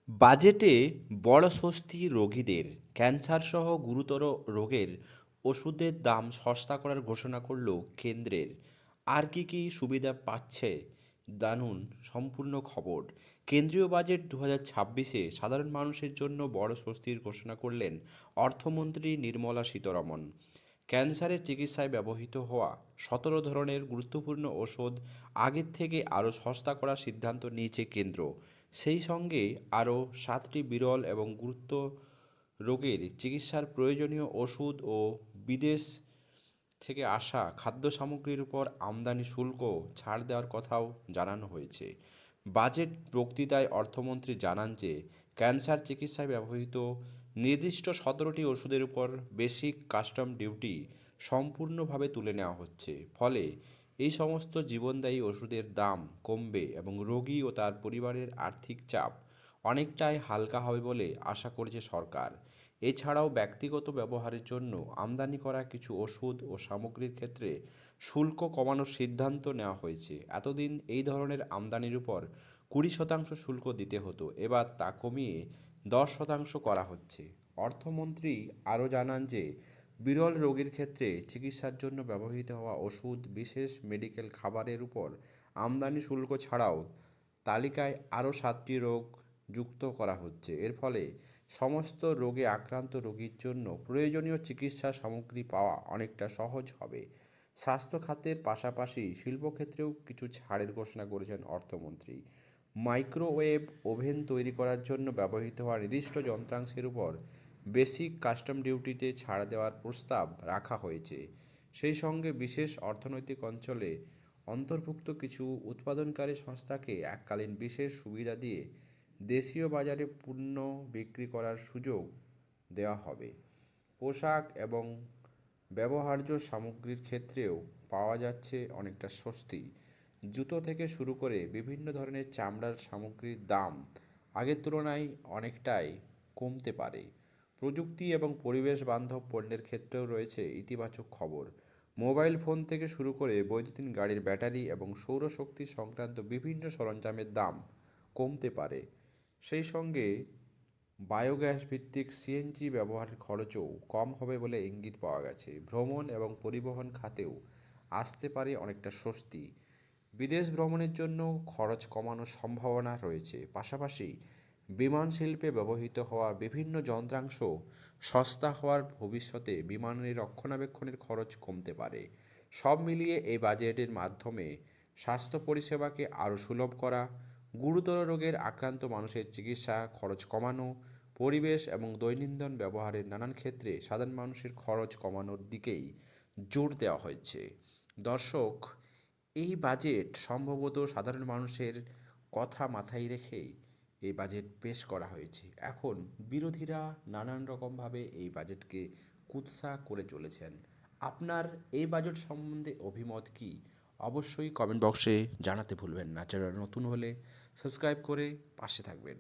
বাজেটে বড় স্বস্তি রোগীদের ক্যান্সারসহ গুরুতর রোগের ওষুধের দাম সস্তা করার ঘোষণা করল কেন্দ্রের। আর কি কি সুবিধা পাচ্ছে জানুন সম্পূর্ণ খবর। কেন্দ্রীয় বাজেট 2026-এ সাধারণ মানুষের জন্য বড় স্বস্তির ঘোষণা করলেন অর্থমন্ত্রী নির্মলা সীতারমণ। ক্যান্সারের চিকিৎসায় ব্যবহৃত হওয়া 17 ধরনের গুরুত্বপূর্ণ ওষুধ আগের থেকে আরও সস্তা করার সিদ্ধান্ত নিয়েছে কেন্দ্র। সেই সঙ্গে আরও 7টি বিরল এবং গুরুত্ব রোগের চিকিৎসার প্রয়োজনীয় ওষুধ ও বিদেশ থেকে আসা খাদ্য সামগ্রীর উপর আমদানি শুল্ক ছাড় দেওয়ার কথাও জানানো হয়েছে। বাজেট বক্তৃতায় অর্থমন্ত্রী জানান যে ক্যান্সার চিকিৎসায় ব্যবহৃত নির্দিষ্ট 17টি ওষুধের উপর বেসিক কাস্টম ডিউটি সম্পূর্ণভাবে তুলে নেওয়া হচ্ছে। ফলে এই সমস্ত জীবনদায়ী ওষুধের দাম কমবে এবং রোগী ও তার পরিবারের আর্থিক চাপ অনেকটাই হালকা হবে বলে আশা করছে সরকার। এছাড়াও ব্যক্তিগত ব্যবহারের জন্য আমদানি করা কিছু ওষুধ ও সামগ্রীর ক্ষেত্রে শুল্ক কমানোর সিদ্ধান্ত নেওয়া হয়েছে। এতদিন এই ধরনের আমদানির উপর 20% শুল্ক দিতে হতো, এবার তা কমিয়ে 10% করা হচ্ছে। অর্থমন্ত্রী আরও জানান যে বিরল রোগের ক্ষেত্রে চিকিৎসার জন্য ব্যবহৃত হওয়া ওষুধ, বিশেষ মেডিকেল খাবারের উপর আমদানি শুল্ক ছাড়াও তালিকায় আরও 7টি রোগ যুক্ত করা হচ্ছে। এর ফলে সমস্ত রোগে আক্রান্ত রোগীর জন্য প্রয়োজনীয় চিকিৎসা সামগ্রী পাওয়া অনেকটা সহজ হবে। স্বাস্থ্য খাতের পাশাপাশি শিল্পক্ষেত্রেও কিছু ছাড়ের ঘোষণা করেছেন অর্থমন্ত্রী। মাইক্রোওয়েভ ওভেন তৈরি করার জন্য ব্যবহৃত হওয়া নির্দিষ্ট যন্ত্রাংশের উপর বেসিক কাস্টম ডিউটিতে ছাড় দেওয়ার প্রস্তাব রাখা হয়েছে। সেই সঙ্গে বিশেষ অর্থনৈতিক অঞ্চলে অন্তর্ভুক্ত কিছু উৎপাদনকারী সংস্থাকে এককালীন বিশেষ সুবিধা দিয়ে দেশীয় বাজারে পণ্য বিক্রি করার সুযোগ দেওয়া হবে। পোশাক এবং ব্যবহার্য সামগ্রীর ক্ষেত্রেও পাওয়া যাচ্ছে অনেকটা স্বস্তি। জুতো থেকে শুরু করে বিভিন্ন ধরনের চামড়ার সামগ্রীর দাম আগের তুলনায় অনেকটাই কমতে পারে। প্রযুক্তি এবং পরিবেশ বান্ধব পণ্যের ক্ষেত্রেও রয়েছে ইতিবাচক খবর। মোবাইল ফোন থেকে শুরু করে বৈদ্যুতিন গাড়ির ব্যাটারি এবং সৌরশক্তি সংক্রান্ত বিভিন্ন সরঞ্জামের দাম কমতে পারে। সেই সঙ্গে বায়োগ্যাস ভিত্তিক সিএনজি ব্যবহারের খরচও কম হবে বলে ইঙ্গিত পাওয়া গেছে। ভ্রমণ এবং পরিবহন খাতেও আসতে পারে অনেকটা স্বস্তি। বিদেশ ভ্রমণের জন্য খরচ কমানোর সম্ভাবনা রয়েছে। পাশাপাশি বিমান শিল্পে ব্যবহৃত হওয়া বিভিন্ন যন্ত্রাংশ সস্তা হওয়ার ভবিষ্যতে বিমানের রক্ষণাবেক্ষণের খরচ কমতে পারে। সব মিলিয়ে এই বাজেটের মাধ্যমে স্বাস্থ্য পরিষেবাকে আরও সুলভ করা, গুরুতর রোগের আক্রান্ত মানুষের চিকিৎসা খরচ কমানো, পরিবেশ এবং দৈনন্দিন ব্যবহারের নানান ক্ষেত্রে সাধারণ মানুষের খরচ কমানোর দিকেই জোর দেওয়া হয়েছে। দর্শক, এই বাজেট সম্ভবত সাধারণ মানুষের কথা মাথায় রেখেই এই বাজেট পেশ করা হয়েছে। এখন বিরোধীরা নানান রকমভাবে এই বাজেটকে কুৎসা করে চলেছেন। আপনার এই বাজেট সম্বন্ধে অভিমত কী? অবশ্যই কমেন্ট বক্সে জানাতে ভুলবেন না। চ্যানেল নতুন হলে সাবস্ক্রাইব করে পাশে থাকবেন।